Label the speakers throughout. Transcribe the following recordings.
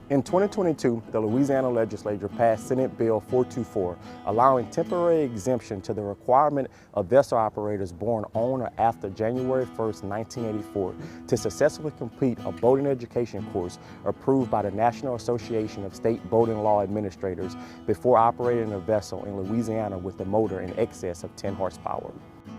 Speaker 1: In 2022, the Louisiana Legislature passed Senate Bill 424, allowing temporary exemption to the requirement of vessel operators born on or after January 1st, 1984, to successfully complete a boating education course approved by the National Association of State Boating Law Administrators before operating a vessel in Louisiana with a motor in excess of 10 horsepower.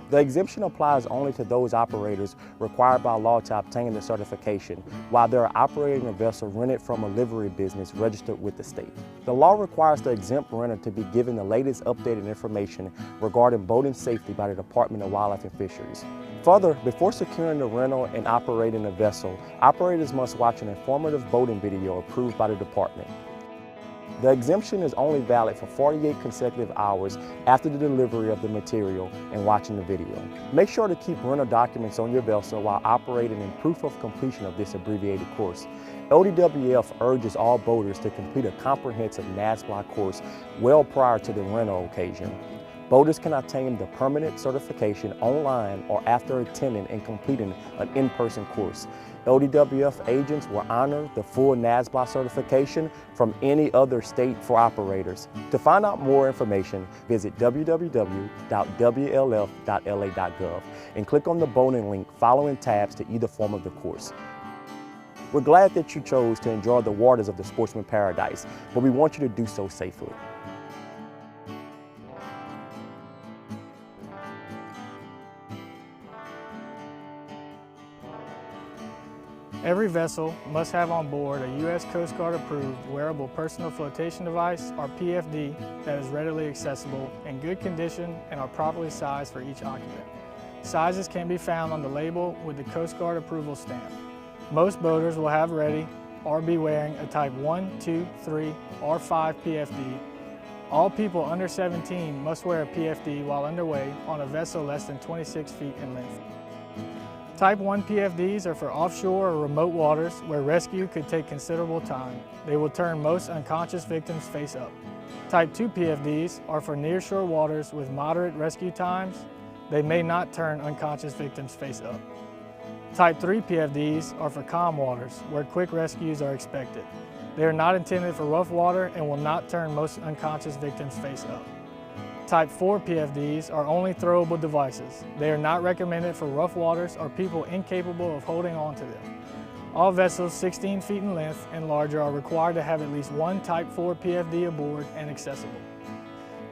Speaker 1: The exemption applies only to those operators required by law to obtain the certification, while they are operating a vessel rented from a livery business registered with the state. The law requires the exempt renter to be given the latest updated information regarding boating safety by the Department of Wildlife and Fisheries. Further, before securing the rental and operating a vessel, operators must watch an informative boating video approved by the department. The exemption is only valid for 48 consecutive hours after the delivery of the material and watching the video. Make sure to keep rental documents on your vessel while operating in proof of completion of this abbreviated course. LDWF urges all boaters to complete a comprehensive NASBLA course well prior to the rental occasion. Boaters can obtain the permanent certification online or after attending and completing an in-person course. LDWF agents will honor the full NASBLA certification from any other state for operators. To find out more information, visit www.wlf.la.gov and click on the boating link following tabs to either form of the course. We're glad that you chose to enjoy the waters of the Sportsman Paradise, but we want you to do so safely.
Speaker 2: Every vessel must have on board a U.S. Coast Guard approved wearable personal flotation device, or PFD, that is readily accessible, in good condition, and are properly sized for each occupant. Sizes can be found on the label with the Coast Guard approval stamp. Most boaters will have ready or be wearing a Type 1, 2, 3, or 5 PFD. All people under 17 must wear a PFD while underway on a vessel less than 26 feet in length. Type 1 PFDs are for offshore or remote waters where rescue could take considerable time. They will turn most unconscious victims face up. Type 2 PFDs are for nearshore waters with moderate rescue times. They may not turn unconscious victims face up. Type 3 PFDs are for calm waters where quick rescues are expected. They are not intended for rough water and will not turn most unconscious victims face up. Type 4 PFDs are only throwable devices. They are not recommended for rough waters or people incapable of holding on to them. All vessels 16 feet in length and larger are required to have at least one Type 4 PFD aboard and accessible.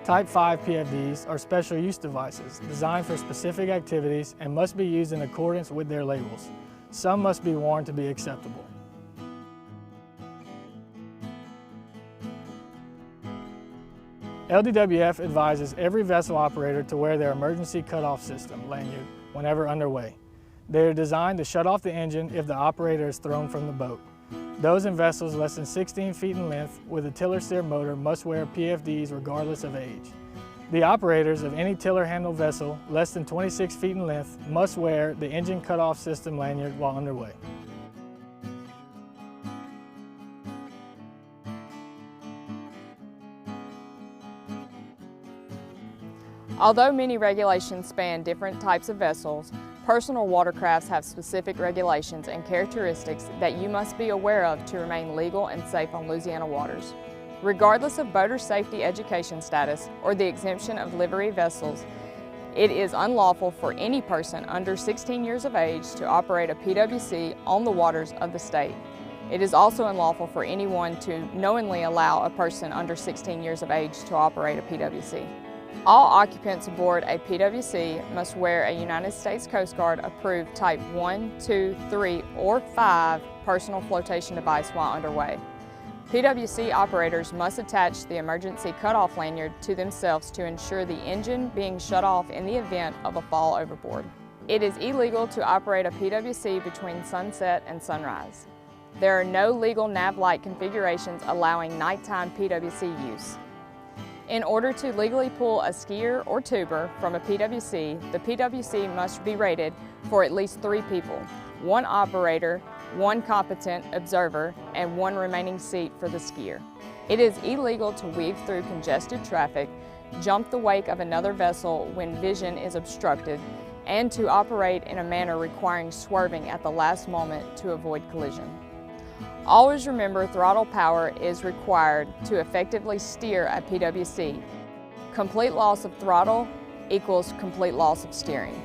Speaker 2: Type 5 PFDs are special use devices designed for specific activities and must be used in accordance with their labels. Some must be worn to be acceptable. LDWF advises every vessel operator to wear their emergency cutoff system lanyard whenever underway. They are designed to shut off the engine if the operator is thrown from the boat. Those in vessels less than 16 feet in length with a tiller steer motor must wear PFDs regardless of age. The operators of any tiller handle vessel less than 26 feet in length must wear the engine cutoff system lanyard while underway.
Speaker 3: Although many regulations span different types of vessels, personal watercrafts have specific regulations and characteristics that you must be aware of to remain legal and safe on Louisiana waters. Regardless of boater safety education status or the exemption of livery vessels, it is unlawful for any person under 16 years of age to operate a PWC on the waters of the state. It is also unlawful for anyone to knowingly allow a person under 16 years of age to operate a PWC. All occupants aboard a PWC must wear a United States Coast Guard approved Type 1, 2, 3, or 5 personal flotation device while underway. PWC operators must attach the emergency cutoff lanyard to themselves to ensure the engine being shut off in the event of a fall overboard. It is illegal to operate a PWC between sunset and sunrise. There are no legal nav light configurations allowing nighttime PWC use. In order to legally pull a skier or tuber from a PWC, the PWC must be rated for at least 3 people, 1 operator, 1 competent observer, and 1 remaining seat for the skier. It is illegal to weave through congested traffic, jump the wake of another vessel when vision is obstructed, and to operate in a manner requiring swerving at the last moment to avoid collision. Always remember throttle power is required to effectively steer a PWC. Complete loss of throttle equals complete loss of steering.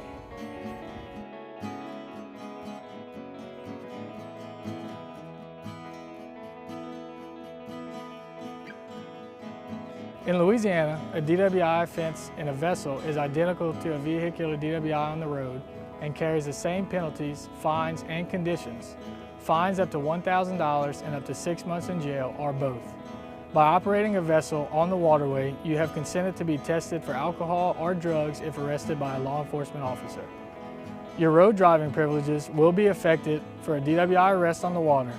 Speaker 2: In Louisiana, a DWI offense in a vessel is identical to a vehicular DWI on the road and carries the same penalties, fines, and conditions. Fines up to $1,000 and up to 6 months in jail are both. By operating a vessel on the waterway, you have consented to be tested for alcohol or drugs if arrested by a law enforcement officer. Your road driving privileges will be affected for a DWI arrest on the water.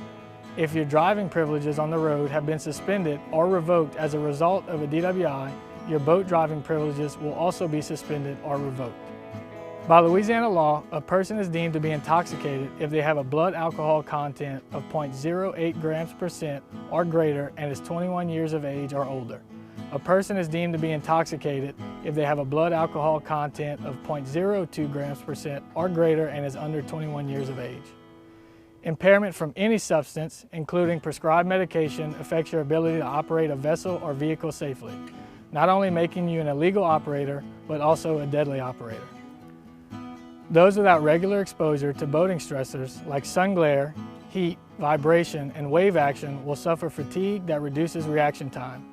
Speaker 2: If your driving privileges on the road have been suspended or revoked as a result of a DWI, your boat driving privileges will also be suspended or revoked. By Louisiana law, a person is deemed to be intoxicated if they have a blood alcohol content of 0.08 grams per cent or greater and is 21 years of age or older. A person is deemed to be intoxicated if they have a blood alcohol content of 0.02 grams per cent or greater and is under 21 years of age. Impairment from any substance, including prescribed medication, affects your ability to operate a vessel or vehicle safely, not only making you an illegal operator, but also a deadly operator. Those without regular exposure to boating stressors like sun glare, heat, vibration, and wave action will suffer fatigue that reduces reaction time.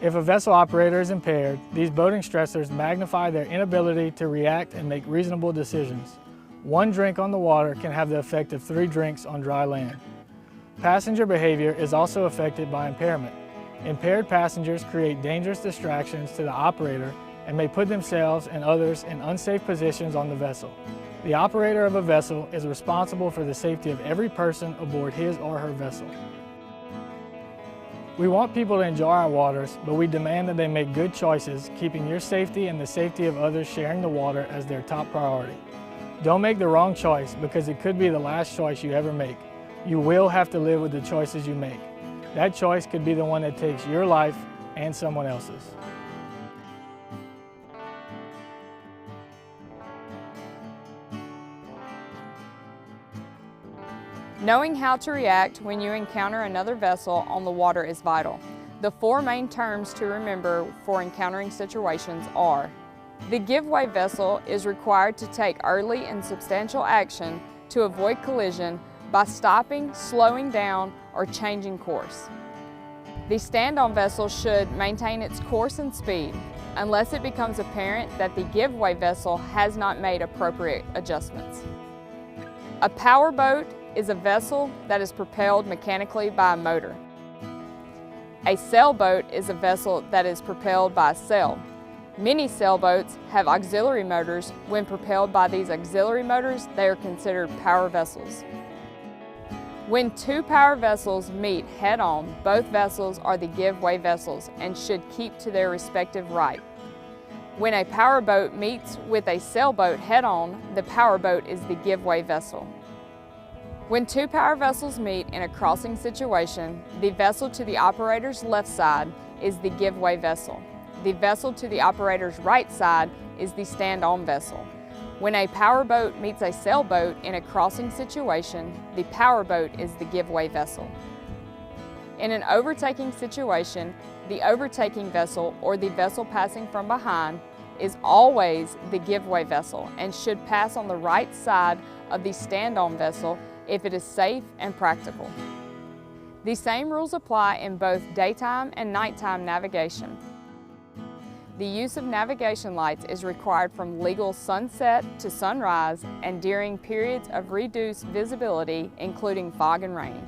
Speaker 2: If a vessel operator is impaired, these boating stressors magnify their inability to react and make reasonable decisions. One drink on the water can have the effect of 3 drinks on dry land. Passenger behavior is also affected by impairment. Impaired passengers create dangerous distractions to the operator and may put themselves and others in unsafe positions on the vessel. The operator of a vessel is responsible for the safety of every person aboard his or her vessel. We want people to enjoy our waters, but we demand that they make good choices, keeping your safety and the safety of others sharing the water as their top priority. Don't make the wrong choice because it could be the last choice you ever make. You will have to live with the choices you make. That choice could be the one that takes your life and someone else's.
Speaker 3: Knowing how to react when you encounter another vessel on the water is vital. The 4 main terms to remember for encountering situations are: the giveaway vessel is required to take early and substantial action to avoid collision by stopping, slowing down, or changing course. The stand-on vessel should maintain its course and speed unless it becomes apparent that the giveaway vessel has not made appropriate adjustments. A power boat is a vessel that is propelled mechanically by a motor. A sailboat is a vessel that is propelled by a sail. Many sailboats have auxiliary motors. When propelled by these auxiliary motors, they are considered power vessels. When 2 power vessels meet head-on, both vessels are the give-way vessels and should keep to their respective right. When a power boat meets with a sailboat head-on, the power boat is the give-way vessel. When 2 power vessels meet in a crossing situation, the vessel to the operator's left side is the give-way vessel. The vessel to the operator's right side is the stand-on vessel. When a power boat meets a sailboat in a crossing situation, the power boat is the give-way vessel. In an overtaking situation, the overtaking vessel or the vessel passing from behind is always the give-way vessel and should pass on the right side of the stand-on vessel if it is safe and practical. The same rules apply in both daytime and nighttime navigation. The use of navigation lights is required from legal sunset to sunrise and during periods of reduced visibility, including fog and rain.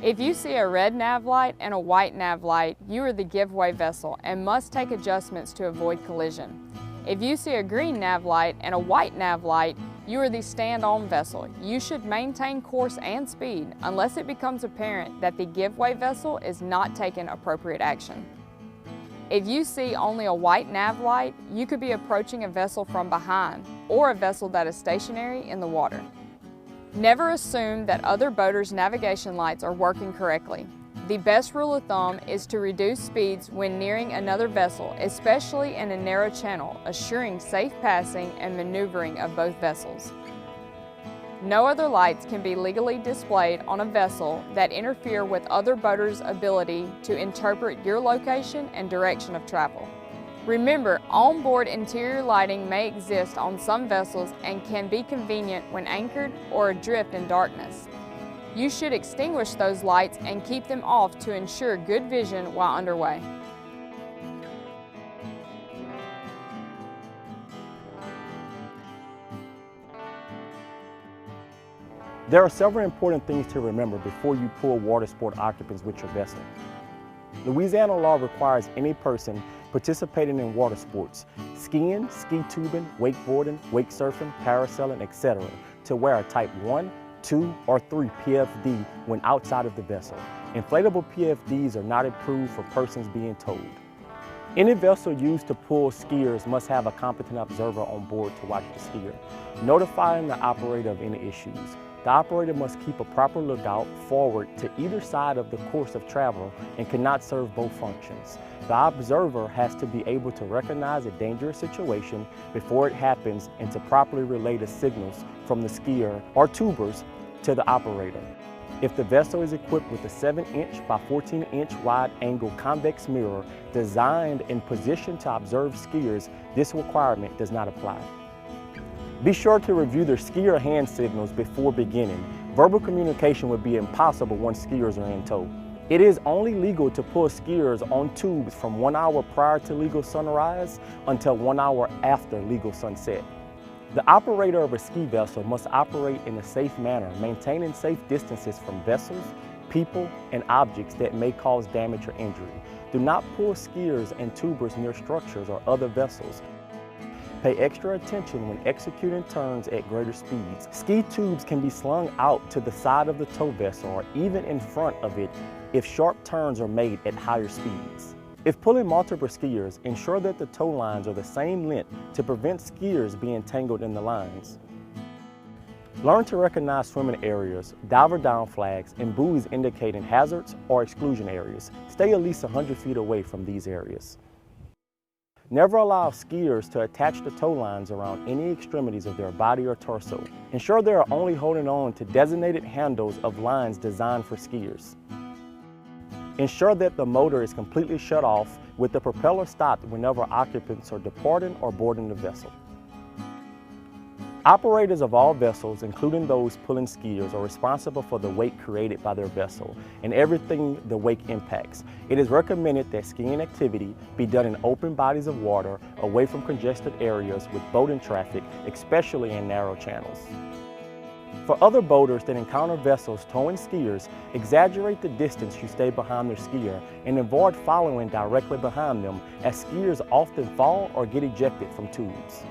Speaker 3: If you see a red nav light and a white nav light, you are the give-way vessel and must take adjustments to avoid collision. If you see a green nav light and a white nav light, you are the stand-on vessel. You should maintain course and speed unless it becomes apparent that the give-way vessel is not taking appropriate action. If you see only a white nav light, you could be approaching a vessel from behind or a vessel that is stationary in the water. Never assume that other boaters' navigation lights are working correctly. The best rule of thumb is to reduce speeds when nearing another vessel, especially in a narrow channel, assuring safe passing and maneuvering of both vessels. No other lights can be legally displayed on a vessel that interfere with other boaters' ability to interpret your location and direction of travel. Remember, onboard interior lighting may exist on some vessels and can be convenient when anchored or adrift in darkness. You should extinguish those lights and keep them off to ensure good vision while underway.
Speaker 1: There are several important things to remember before you pull water sport occupants with your vessel. Louisiana law requires any person participating in water sports, skiing, ski tubing, wakeboarding, wake surfing, parasailing, etc., to wear a Type 1, 2, or 3 PFD when outside of the vessel. Inflatable PFDs are not approved for persons being towed. Any vessel used to pull skiers must have a competent observer on board to watch the skier, notifying the operator of any issues. The operator must keep a proper lookout forward to either side of the course of travel and cannot serve both functions. The observer has to be able to recognize a dangerous situation before it happens and to properly relay the signals from the skier or tubers to the operator. If the vessel is equipped with a 7-inch by 14-inch wide angle convex mirror designed and positioned to observe skiers, this requirement does not apply. Be sure to review their skier hand signals before beginning. Verbal communication would be impossible once skiers are in tow. It is only legal to pull skiers on tubes from 1 hour prior to legal sunrise until 1 hour after legal sunset. The operator of a ski vessel must operate in a safe manner, maintaining safe distances from vessels, people, and objects that may cause damage or injury. Do not pull skiers and tubers near structures or other vessels. Pay extra attention when executing turns at greater speeds. Ski tubes can be slung out to the side of the tow vessel or even in front of it if sharp turns are made at higher speeds. If pulling multiple skiers, ensure that the tow lines are the same length to prevent skiers being tangled in the lines. Learn to recognize swimming areas, diver down flags, and buoys indicating hazards or exclusion areas. Stay at least 100 feet away from these areas. Never allow skiers to attach the tow lines around any extremities of their body or torso. Ensure they are only holding on to designated handles of lines designed for skiers. Ensure that the motor is completely shut off with the propeller stopped whenever occupants are departing or boarding the vessel. Operators of all vessels, including those pulling skiers, are responsible for the wake created by their vessel and everything the wake impacts. It is recommended that skiing activity be done in open bodies of water away from congested areas with boating traffic, especially in narrow channels. For other boaters that encounter vessels towing skiers, exaggerate the distance you stay behind their skier and avoid following directly behind them, as skiers often fall or get ejected from tubes.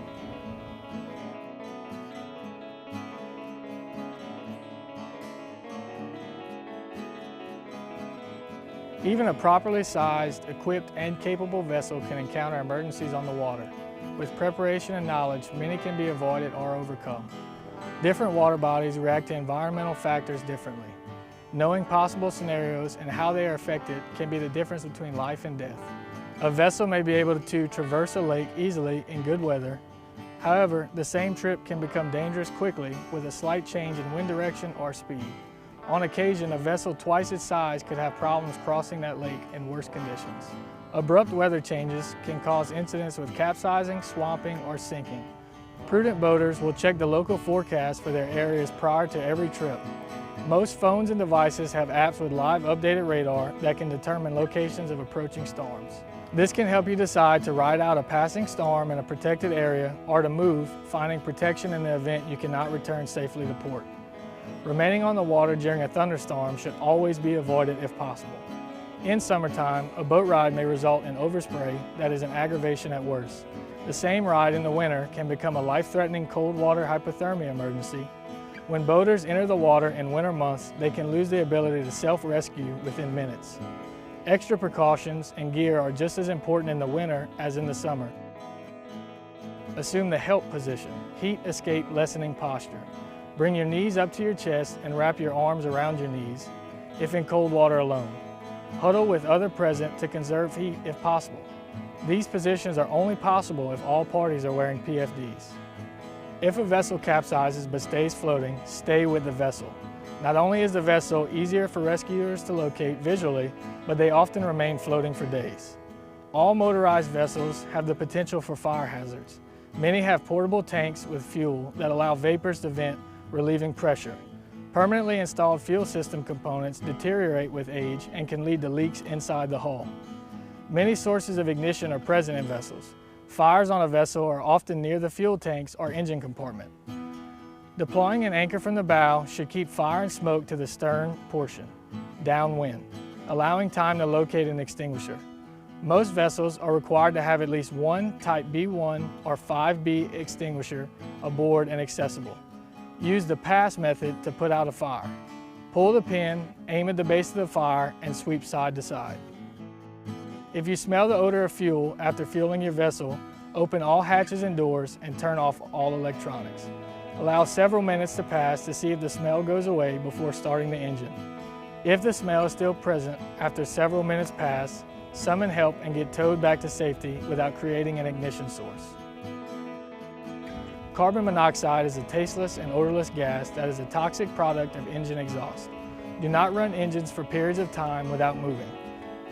Speaker 2: Even a properly sized, equipped, and capable vessel can encounter emergencies on the water. With preparation and knowledge, many can be avoided or overcome. Different water bodies react to environmental factors differently. Knowing possible scenarios and how they are affected can be the difference between life and death. A vessel may be able to traverse a lake easily in good weather. However, the same trip can become dangerous quickly with a slight change in wind direction or speed. On occasion, a vessel twice its size could have problems crossing that lake in worse conditions. Abrupt weather changes can cause incidents with capsizing, swamping, or sinking. Prudent boaters will check the local forecast for their areas prior to every trip. Most phones and devices have apps with live updated radar that can determine locations of approaching storms. This can help you decide to ride out a passing storm in a protected area or to move, finding protection in the event you cannot return safely to port. Remaining on the water during a thunderstorm should always be avoided if possible. In summertime, a boat ride may result in overspray that is an aggravation at worst. The same ride in the winter can become a life-threatening cold water hypothermia emergency. When boaters enter the water in winter months, they can lose the ability to self-rescue within minutes. Extra precautions and gear are just as important in the winter as in the summer. Assume the help position, heat escape lessening posture. Bring your knees up to your chest and wrap your arms around your knees, if in cold water alone. Huddle with others present to conserve heat if possible. These positions are only possible if all parties are wearing PFDs. If a vessel capsizes but stays floating, stay with the vessel. Not only is the vessel easier for rescuers to locate visually, but they often remain floating for days. All motorized vessels have the potential for fire hazards. Many have portable tanks with fuel that allow vapors to vent, relieving pressure. Permanently installed fuel system components deteriorate with age and can lead to leaks inside the hull. Many sources of ignition are present in vessels. Fires on a vessel are often near the fuel tanks or engine compartment. Deploying an anchor from the bow should keep fire and smoke to the stern portion, downwind, allowing time to locate an extinguisher. Most vessels are required to have at least one Type B1 or 5B extinguisher aboard and accessible. Use the pass method to put out a fire. Pull the pin, aim at the base of the fire, and sweep side to side. If you smell the odor of fuel after fueling your vessel, open all hatches and doors and turn off all electronics. Allow several minutes to pass to see if the smell goes away before starting the engine. If the smell is still present after several minutes pass, summon help and get towed back to safety without creating an ignition source. Carbon monoxide is a tasteless and odorless gas that is a toxic product of engine exhaust. Do not run engines for periods of time without moving.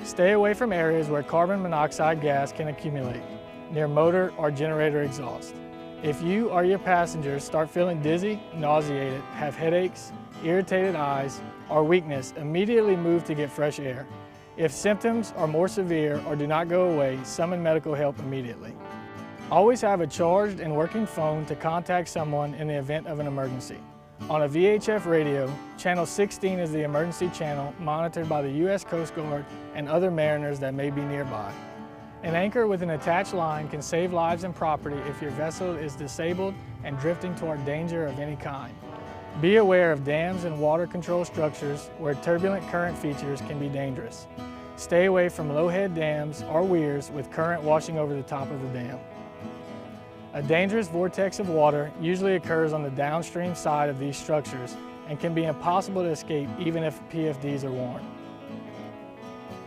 Speaker 2: Stay away from areas where carbon monoxide gas can accumulate, near motor or generator exhaust. If you or your passengers start feeling dizzy, nauseated, have headaches, irritated eyes, or weakness, immediately move to get fresh air. If symptoms are more severe or do not go away, summon medical help immediately. Always have a charged and working phone to contact someone in the event of an emergency. On a VHF radio, channel 16 is the emergency channel monitored by the U.S. Coast Guard and other mariners that may be nearby. An anchor with an attached line can save lives and property if your vessel is disabled and drifting toward danger of any kind. Be aware of dams and water control structures where turbulent current features can be dangerous. Stay away from low-head dams or weirs with current washing over the top of the dam. A dangerous vortex of water usually occurs on the downstream side of these structures and can be impossible to escape even if PFDs are worn.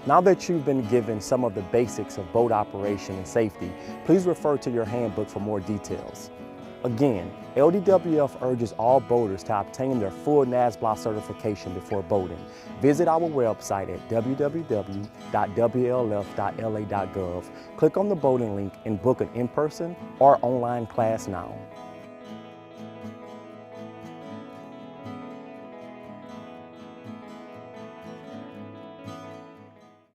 Speaker 1: Now that you've been given some of the basics of boat operation and safety, please refer to your handbook for more details. Again, LDWF urges all boaters to obtain their full NASBLA certification before boating. Visit our website at www.wlf.la.gov, click on the boating link, and book an in-person or online class now.